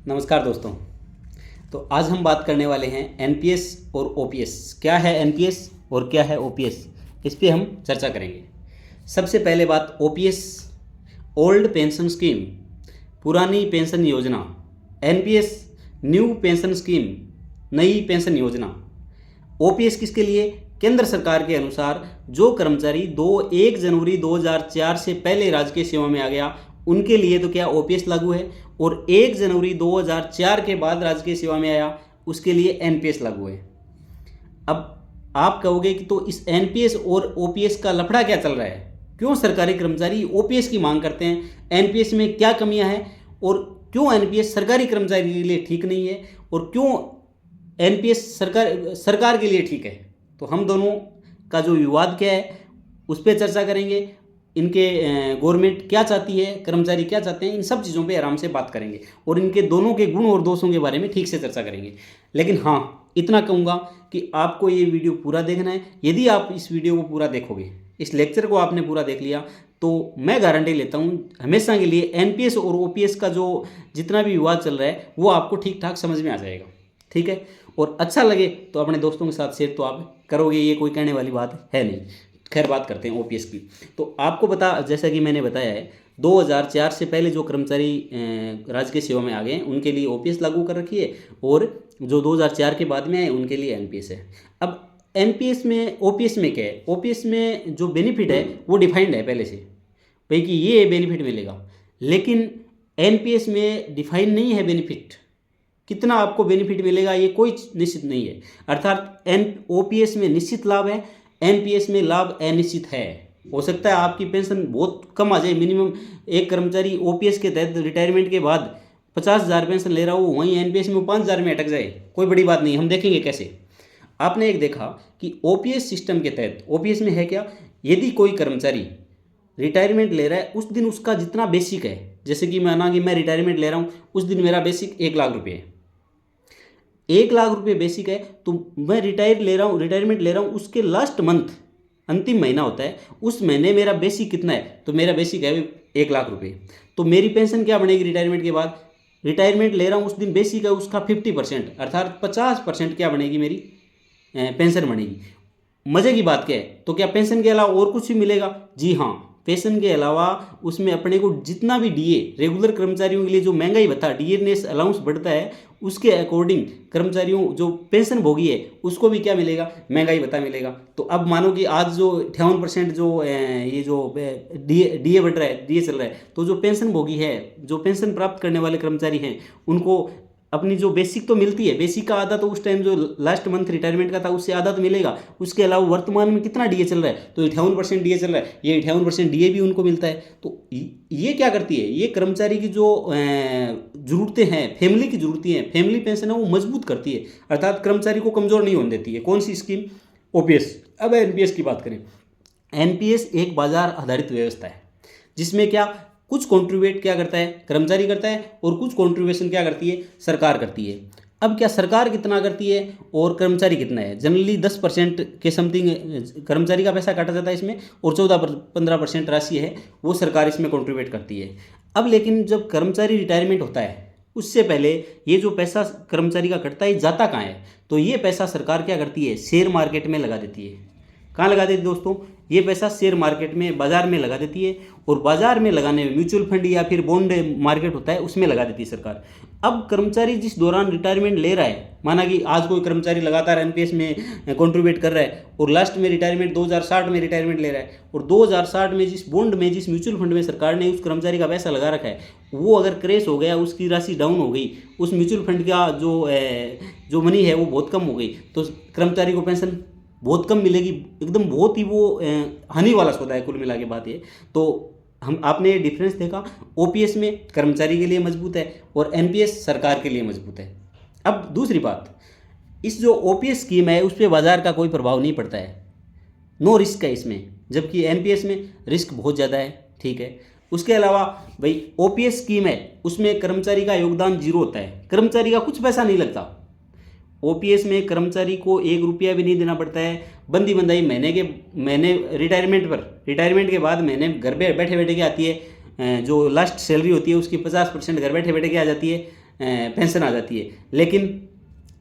नमस्कार दोस्तों। तो आज हम बात करने वाले हैं एनपीएस और ओपीएस। क्या है एनपीएस और क्या है ओपीएस, इस पे हम चर्चा करेंगे। सबसे पहले बात ओपीएस, ओल्ड पेंशन स्कीम, पुरानी पेंशन योजना। एनपीएस, न्यू पेंशन स्कीम, नई पेंशन योजना। ओपीएस किसके लिए? केंद्र सरकार के अनुसार जो कर्मचारी 1 जनवरी 2004 से पहले राजकीय सेवा में आ गया उनके लिए तो क्या ओपीएस लागू है, और 1 जनवरी 2004 के बाद राजकीय सेवा में आया उसके लिए एनपीएस लागू है। अब आप कहोगे कि तो इस एनपीएस और ओपीएस का लफड़ा क्या चल रहा है, क्यों सरकारी कर्मचारी ओपीएस की मांग करते हैं, एनपीएस में क्या कमियां हैं, और क्यों एनपीएस सरकारी कर्मचारी के लिए ठीक नहीं है, और क्यों एनपीएस सरकार के लिए ठीक है। तो हम दोनों का जो विवाद क्या है उस पर चर्चा करेंगे। इनके गवर्नमेंट क्या चाहती है, कर्मचारी क्या चाहते हैं, इन सब चीज़ों पे आराम से बात करेंगे और इनके दोनों के गुण और दोषों के बारे में ठीक से चर्चा करेंगे। लेकिन हाँ, इतना कहूँगा कि आपको ये वीडियो पूरा देखना है। यदि आप इस वीडियो को पूरा देखोगे, इस लेक्चर को आपने पूरा देख लिया, तो मैं गारंटी लेता हूँ हमेशा के लिए एनपीएस और ओपीएस का जो जितना भी विवाद चल रहा है वो आपको ठीक ठाक समझ में आ जाएगा। ठीक है, और अच्छा लगे तो अपने दोस्तों के साथ शेयर तो आप करोगे, ये कोई कहने वाली बात है नहीं। खैर, बात करते हैं ओपीएस की। तो आपको जैसा कि मैंने बताया है, 2004 से पहले जो कर्मचारी राजकीय सेवा में आ गए हैं उनके लिए ओपीएस लागू कर रखी है, और जो 2004 के बाद में आए उनके लिए एनपीएस है। अब एनपीएस में ओपीएस में क्या है? ओपीएस में जो बेनिफिट है वो डिफाइंड है पहले से, भाई कि ये बेनिफिट मिलेगा। लेकिन एनपीएस में डिफाइन नहीं है बेनिफिट, कितना आपको बेनिफिट मिलेगा ये कोई निश्चित नहीं है। अर्थात ओपीएस में निश्चित लाभ है, एनपीएस में लाभ अनिश्चित है। हो सकता है आपकी पेंशन बहुत कम आ जाए, मिनिमम एक कर्मचारी ओपीएस के तहत रिटायरमेंट के बाद 50,000 पेंशन ले रहा हो, वहीं एनपीएस में 5,000 में अटक जाए, कोई बड़ी बात नहीं, हम देखेंगे कैसे। आपने एक देखा कि ओपीएस सिस्टम के तहत ओपीएस में है क्या, यदि कोई कर्मचारी रिटायरमेंट ले रहा है उस दिन उसका जितना बेसिक है, जैसे कि माना कि मैं रिटायरमेंट ले रहा हूँ, उस दिन मेरा बेसिक 1 लाख रुपये है, 1 लाख रुपये बेसिक है, तो मैं रिटायरमेंट ले रहा हूँ, उसके लास्ट मंथ अंतिम महीना होता है, उस महीने मेरा बेसिक कितना है, तो मेरा बेसिक है 1 लाख रुपये। तो मेरी पेंशन क्या बनेगी रिटायरमेंट के बाद? रिटायरमेंट ले रहा हूँ उस दिन बेसिक है उसका 50%, अर्थात 50% क्या बनेगी, मेरी पेंशन बनेगी। मज़े की बात क्या है, तो क्या पेंशन के अलावा और कुछ भी मिलेगा? जी हाँ, पेंशन के अलावा उसमें अपने को जितना भी डीए, रेगुलर कर्मचारियों के लिए जो महंगाई भत्ता डीएनएस अलाउंस बढ़ता है उसके अकॉर्डिंग कर्मचारियों जो पेंशन भोगी है उसको भी क्या मिलेगा, महंगाई भत्ता मिलेगा। तो अब मानो कि आज जो 58% जो ये जो डीए बढ़ रहा है, डीए चल रहा है, तो जो पेंशन भोगी है, जो पेंशन प्राप्त करने वाले कर्मचारी हैं, उनको अपनी जो बेसिक तो मिलती है, बेसिक का आधा तो उस टाइम जो लास्ट मंथ रिटायरमेंट का था उससे आधा तो मिलेगा। उसके अलावा वर्तमान में कितना डीए चल रहा है, तो 58% डीए चल रहा है, ये 58% डीए भी उनको मिलता है। तो ये क्या करती है, ये कर्मचारी की जो ज़रूरतें हैं, फैमिली की ज़रूरतें हैं, फैमिली पेंशन है वो मजबूत करती है, अर्थात कर्मचारी को कमज़ोर नहीं होने देती है। कौन सी स्कीम? ओपीएस। अब एनपीएस की बात करें, एनपीएस एक बाजार आधारित व्यवस्था है जिसमें क्या कुछ कॉन्ट्रीब्यूट क्या करता है, कर्मचारी करता है, और कुछ कॉन्ट्रीब्यूशन क्या करती है, सरकार करती है। अब क्या सरकार कितना करती है और कर्मचारी कितना है? जनरली 10% के समथिंग कर्मचारी का पैसा काटा जाता है इसमें, और 14-15% राशि है वो सरकार इसमें कॉन्ट्रीब्यूट करती है। अब लेकिन जब कर्मचारी रिटायरमेंट होता है उससे पहले ये जो पैसा कर्मचारी का कटता है जाता कहाँ है? तो ये पैसा सरकार क्या करती है, शेयर मार्केट में लगा देती है। कहाँ लगा देती है दोस्तों? ये पैसा शेयर मार्केट में, बाजार में लगा देती है, और बाजार में लगाने में म्यूचुअल फंड या फिर बॉन्ड मार्केट होता है उसमें लगा देती है सरकार। अब कर्मचारी जिस दौरान रिटायरमेंट ले रहा है, माना कि आज कोई कर्मचारी लगातार एनपीएस में कंट्रीब्यूट कर रहा है और लास्ट में रिटायरमेंट 2060 में रिटायरमेंट ले रहा है, और 2060 में जिस बॉन्ड में, जिस म्यूचुअल फंड में सरकार ने उस कर्मचारी का पैसा लगा रखा है, वो अगर क्रैश हो गया, उसकी राशि डाउन हो गई, उस म्यूचुअल फंड का जो मनी है वो बहुत कम हो गई, तो कर्मचारी को पेंशन बहुत कम मिलेगी, एकदम बहुत ही वो हानि वाला सौदा है कुल मिला के बात ये। तो आपने ये डिफरेंस देखा, ओपीएस में कर्मचारी के लिए मजबूत है और एनपीएस सरकार के लिए मजबूत है। अब दूसरी बात, इस जो ओपीएस स्कीम है उस पर बाजार का कोई प्रभाव नहीं पड़ता है, नो रिस्क है इसमें, जबकि एनपीएस में रिस्क बहुत ज़्यादा है। ठीक है, उसके अलावा भाई ओपीएस स्कीम है उसमें कर्मचारी का योगदान 0 होता है, कर्मचारी का कुछ पैसा नहीं लगता। ओपीएस में कर्मचारी को 1 रुपया भी नहीं देना पड़ता है, बंदी बंदाई महीने रिटायरमेंट के बाद महीने घर पे बैठे बैठे के आती है, जो लास्ट सैलरी होती है उसकी 50% घर बैठे बैठे के आ जाती है, पेंशन आ जाती है। लेकिन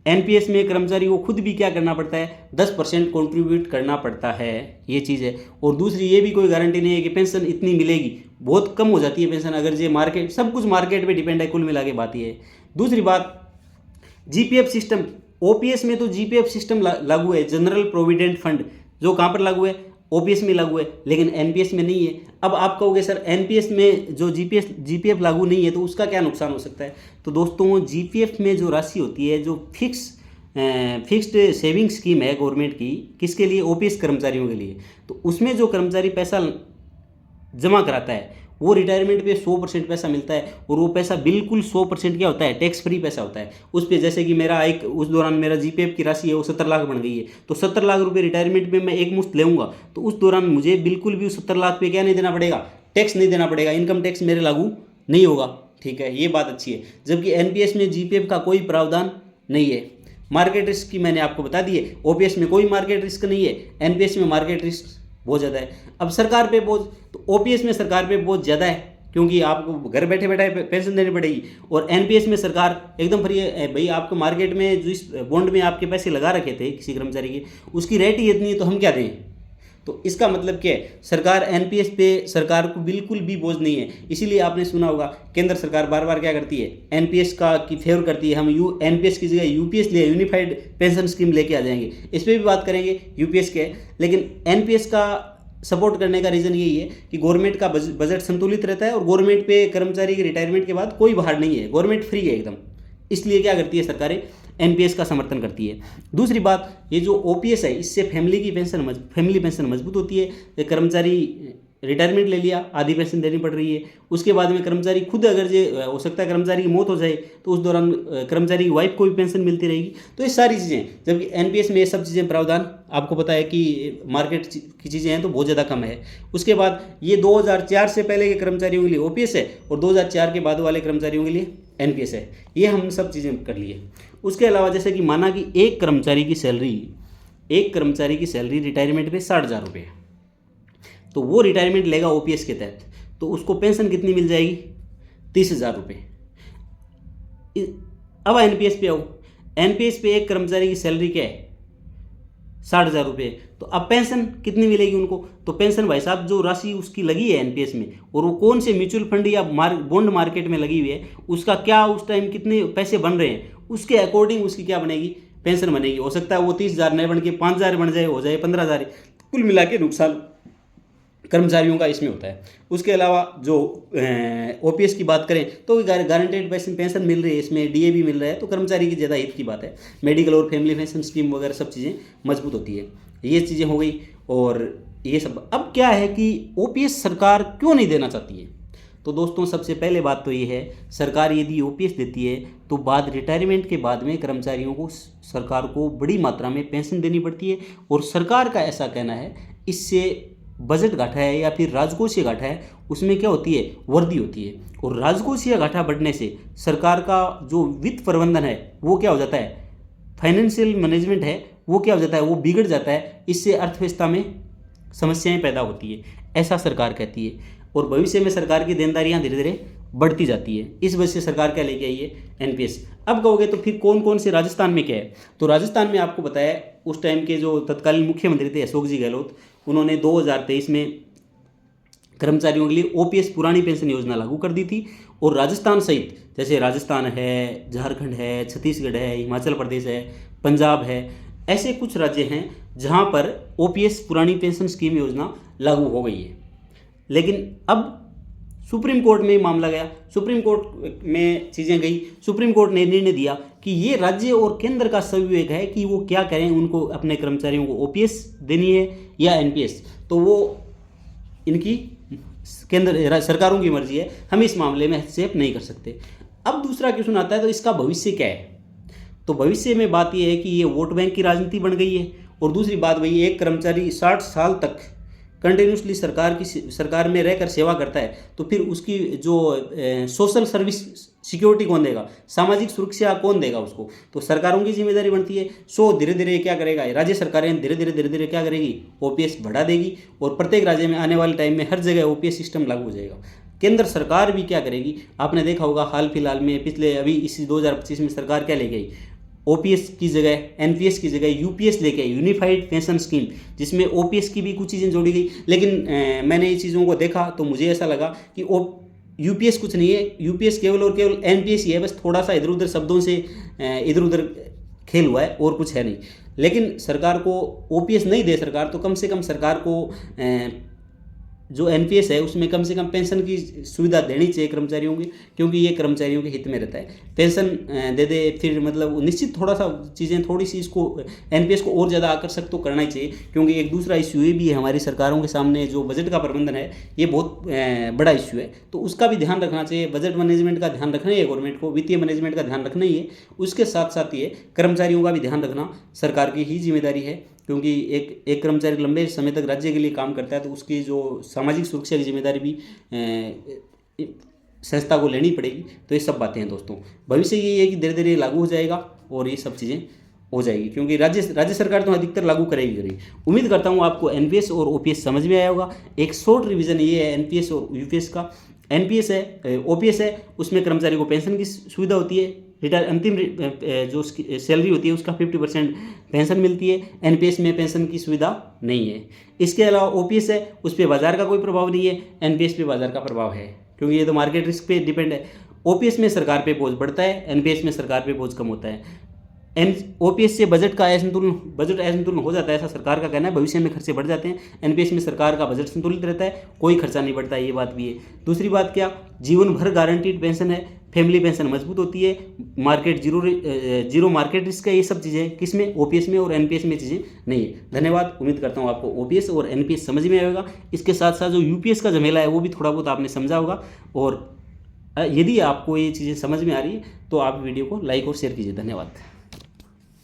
एनपीएस में कर्मचारी को खुद भी क्या करना पड़ता है, 10% कंट्रीब्यूट करना पड़ता है, ये चीज़ है। और दूसरी ये भी कोई गारंटी नहीं है कि पेंशन इतनी मिलेगी, बहुत कम हो जाती है पेंशन अगर ये मार्केट, सब कुछ मार्केट पे डिपेंड है, कुल मिला के बात ये है। दूसरी बात, जीपीएफ सिस्टम, ओपीएस में तो जीपीएफ सिस्टम लागू है, जनरल प्रोविडेंट फंड, जो कहाँ पर लागू है, ओपीएस में लागू है, लेकिन एनपीएस में नहीं है। अब आप कहोगे सर एनपीएस में जो जीपीएफ लागू नहीं है तो उसका क्या नुकसान हो सकता है। तो दोस्तों जीपीएफ में जो राशि होती है, जो फिक्स्ड सेविंग स्कीम है गवर्नमेंट की, किसके लिए, ओपीएस कर्मचारियों के लिए, तो उसमें जो कर्मचारी पैसा जमा कराता है वो रिटायरमेंट पे 100% पैसा मिलता है, और वो पैसा बिल्कुल 100% क्या होता है, टैक्स फ्री पैसा होता है उस पर। जैसे कि मेरा एक उस दौरान मेरा जीपीएफ की राशि है वो 70 लाख बन गई है, तो 70 लाख रुपए रिटायरमेंट में मैं एक मुश्त लेऊंगा, तो उस दौरान मुझे बिल्कुल भी उस 70 लाख पे क्या नहीं देना पड़ेगा, टैक्स नहीं देना पड़ेगा, इनकम टैक्स मेरे लागू नहीं होगा। ठीक है, ये बात अच्छी है। जबकि एनपीएस में जीपीएफ का कोई प्रावधान नहीं है। मार्केट रिस्क की मैंने आपको बता दी है, ओपीएस में कोई मार्केट रिस्क नहीं है, एनपीएस में मार्केट रिस्क बहुत ज़्यादा है। अब सरकार पे बोझ, तो ओपीएस में सरकार पे बोझ ज़्यादा है क्योंकि आपको घर बैठे बैठे पेंशन देनी पड़ेगी, और एनपीएस में सरकार एकदम फ्री है। भाई आपको मार्केट में जिस बॉन्ड में आपके पैसे लगा रखे थे किसी कर्मचारी के, उसकी रेट ही इतनी है, तो हम क्या दें। तो इसका मतलब क्या है, सरकार एनपीएस पे सरकार को बिल्कुल भी बोझ नहीं है। इसीलिए आपने सुना होगा केंद्र सरकार बार बार क्या करती है, एनपीएस का की फेवर करती है, हम एनपीएस की जगह यूपीएस ले, यूनिफाइड पेंशन स्कीम लेके आ जाएंगे। इस पर भी बात करेंगे यूपीएस के, लेकिन एनपीएस का सपोर्ट करने का रीज़न यही है कि गवर्नमेंट का बजट संतुलित रहता है, और गवर्नमेंट पे कर्मचारी के रिटायरमेंट के बाद कोई भार नहीं है, गवर्नमेंट फ्री है एकदम। इसलिए क्या करती है सरकारें, एनपीएस का समर्थन करती है। दूसरी बात, ये जो ओपीएस है इससे फैमिली पेंशन मजबूत होती है। कर्मचारी रिटायरमेंट ले लिया, आधी पेंशन देनी पड़ रही है, उसके बाद में कर्मचारी खुद, अगर ये हो सकता है कर्मचारी की मौत हो जाए तो उस दौरान कर्मचारी की वाइफ को भी पेंशन मिलती रहेगी। तो ये सारी चीज़ें, जबकि एनपीएस में ये सब चीज़ें प्रावधान आपको पता है कि मार्केट की चीज़ें हैं तो बहुत ज़्यादा कम है। उसके बाद ये 2004 से पहले के कर्मचारियों के लिए ओपीएस है, और 2004 के बाद वाले कर्मचारियों के लिए एनपीएस है। ये हम सब चीज़ें कर लिए। उसके अलावा जैसे कि माना कि एक कर्मचारी की सैलरी रिटायरमेंट पे 60,000 रुपये है, तो वो रिटायरमेंट लेगा ओपीएस के तहत, तो उसको पेंशन कितनी मिल जाएगी, 30,000 रुपये। अब एनपीएस पे आओ, एनपीएस पे एक कर्मचारी की सैलरी क्या है, 60,000 रुपये, तो अब पेंशन कितनी मिलेगी उनको। तो पेंशन भाई साहब जो राशि उसकी लगी है एनपीएस में, और वो कौन से म्यूचुअल फंड या बॉन्ड मार्केट में लगी हुई है, उसका क्या उस टाइम कितने पैसे बन रहे हैं, उसके अकॉर्डिंग उसकी क्या बनेगी, पेंशन बनेगी। हो सकता है वो 30,000 नहीं बन के 5,000 बन जाए, हो जाए 15,000। कुल मिला के नुकसान कर्मचारियों का इसमें होता है। उसके अलावा जो ओपीएस की बात करें तो गारंटेड पेंशन मिल रही है, इसमें डीए भी मिल रहा है, तो कर्मचारी की ज़्यादा हित की बात है। मेडिकल और फैमिली पेंशन स्कीम वगैरह सब चीज़ें मजबूत होती है। ये चीज़ें हो गई, और ये सब। अब क्या है कि ओपीएस सरकार क्यों नहीं देना चाहती है, तो दोस्तों सबसे पहले बात तो ये है, सरकार यदि ओपीएस देती है तो बाद रिटायरमेंट के बाद में कर्मचारियों को सरकार को बड़ी मात्रा में पेंशन देनी पड़ती है, और सरकार का ऐसा कहना है इससे बजट घाटा है या फिर राजकोषीय घाटा है, उसमें क्या होती है, वृद्धि होती है। और राजकोषीय घाटा बढ़ने से सरकार का जो वित्त प्रबंधन है वो क्या हो जाता है, फाइनेंशियल मैनेजमेंट है वो क्या हो जाता है, वो बिगड़ जाता है। इससे अर्थव्यवस्था में समस्याएं पैदा होती है, ऐसा सरकार कहती है। और भविष्य में सरकार की देनदारियां धीरे धीरे बढ़ती जाती है। इस वजह से सरकार क्या लेके आई है, एनपीएस। अब कहोगे तो फिर कौन कौन से, राजस्थान में क्या है, तो राजस्थान में आपको बताया उस टाइम के जो तत्कालीन मुख्यमंत्री थे अशोक जी गहलोत, उन्होंने 2023 में कर्मचारियों के लिए ओपीएस पुरानी पेंशन योजना लागू कर दी थी। और राजस्थान सहित, जैसे राजस्थान है, झारखंड है, छत्तीसगढ़ है, हिमाचल प्रदेश है, पंजाब है, ऐसे कुछ राज्य हैं जहां पर ओपीएस पुरानी पेंशन स्कीम योजना लागू हो गई है। लेकिन अब सुप्रीम कोर्ट में मामला गया, सुप्रीम कोर्ट में चीज़ें गई, सुप्रीम कोर्ट ने निर्णय दिया कि ये राज्य और केंद्र का संविवेक है कि वो क्या करें, उनको अपने कर्मचारियों को ओपीएस देनी है या एनपीएस, तो वो इनकी केंद्र सरकारों की मर्जी है, हम इस मामले में हस्तक्षेप नहीं कर सकते। अब दूसरा क्वेश्चन आता है, तो इसका भविष्य क्या है, तो भविष्य में बात यह है कि ये वोट बैंक की राजनीति बन गई है। और दूसरी बात वही, एक कर्मचारी 60 साल तक कंटिन्यूसली सरकार में रहकर सेवा करता है, तो फिर उसकी जो सोशल सर्विस सिक्योरिटी कौन देगा, सामाजिक सुरक्षा कौन देगा उसको, तो सरकारों की जिम्मेदारी बनती है। सो धीरे धीरे क्या करेगा, राज्य सरकारें धीरे धीरे क्या करेगी, ओपीएस बढ़ा देगी, और प्रत्येक राज्य में आने वाले टाइम में हर जगह ओपीएस सिस्टम लागू हो जाएगा। केंद्र सरकार भी क्या करेगी, आपने देखा होगा हाल फिलहाल में पिछले अभी इसी 2025 में सरकार क्या लेके आई, ओपीएस की जगह एनपीएस की जगह यूपीएस लेके आई, यूनिफाइड पेंशन स्कीम, जिसमें ओपीएस की भी कुछ चीज़ें जोड़ी गई। लेकिन मैंने ये चीज़ों को देखा तो मुझे ऐसा लगा कि यूपीएस कुछ नहीं है, यूपीएस केवल और केवल एनपीएस ही है, बस थोड़ा सा इधर उधर शब्दों से इधर उधर खेल हुआ है और कुछ है नहीं। लेकिन सरकार को ओपीएस नहीं दे सरकार, तो कम से कम सरकार को जो एनपीएस है उसमें कम से कम पेंशन की सुविधा देनी चाहिए कर्मचारियों की, क्योंकि ये कर्मचारियों के हित में रहता है। पेंशन दे दे फिर मतलब निश्चित थोड़ा सा चीज़ें थोड़ी सी इसको एनपीएस को और ज़्यादा आकर्षक तो करना ही चाहिए, क्योंकि एक दूसरा इश्यू ये भी है हमारी सरकारों के सामने, जो बजट का प्रबंधन है ये बहुत बड़ा इश्यू है, तो उसका भी ध्यान रखना चाहिए। बजट मैनेजमेंट का ध्यान रखना ही है गवर्नमेंट को, वित्तीय मैनेजमेंट का ध्यान रखना ही है, उसके साथ साथ ये कर्मचारियों का भी ध्यान रखना सरकार की ही जिम्मेदारी है, क्योंकि एक कर्मचारी लंबे समय तक राज्य के लिए काम करता है, तो उसकी जो सामाजिक सुरक्षा की जिम्मेदारी भी संस्था को लेनी पड़ेगी। तो ये सब बातें हैं दोस्तों, भविष्य ये है कि धीरे धीरे लागू हो जाएगा और ये सब चीज़ें हो जाएगी, क्योंकि राज्य सरकार तो अधिकतर लागू करेगी। उम्मीद करता हूँ आपको एनपीएस और ओपीएस समझ में आया होगा। एक शॉर्ट रिवीजन ये है एनपीएस और यूपीएस का। एनपीएस है, ओपीएस है, उसमें कर्मचारी को पेंशन की सुविधा होती है, रिटायर अंतिम जो उसकी सैलरी होती है उसका 50% पेंशन मिलती है। एनपीएस में पेंशन की सुविधा नहीं है। इसके अलावा ओपीएस है, उस पर बाजार का कोई प्रभाव नहीं है, एनपीएस पे बाजार का प्रभाव है, क्योंकि ये तो मार्केट रिस्क पे डिपेंड है। ओपीएस में सरकार पे बोझ बढ़ता है, एनपीएस में सरकार पे बोझ कम होता है। ओपीएस से बजट असंतुलन हो जाता है, ऐसा सरकार का कहना है, भविष्य में खर्चे बढ़ जाते हैं। एनपीएस में सरकार का बजट संतुलित रहता है, कोई खर्चा नहीं बढ़ता है, ये बात भी है। दूसरी बात क्या, जीवन भर गारंटीड पेंशन है, फैमिली पेंशन मजबूत होती है, मार्केट जीरो मार्केट रिस्क है। ये सब चीज़ें किसमें, ओपीएस में और एनपीएस में चीज़ें नहीं है। धन्यवाद, उम्मीद करता हूँ आपको ओपीएस और एनपीएस समझ में आएगा। इसके साथ साथ जो यूपीएस का झमेला है वो भी थोड़ा बहुत आपने समझा होगा, और यदि आपको ये चीज़ें समझ में आ रही है तो आप वीडियो को लाइक और शेयर कीजिए। धन्यवाद।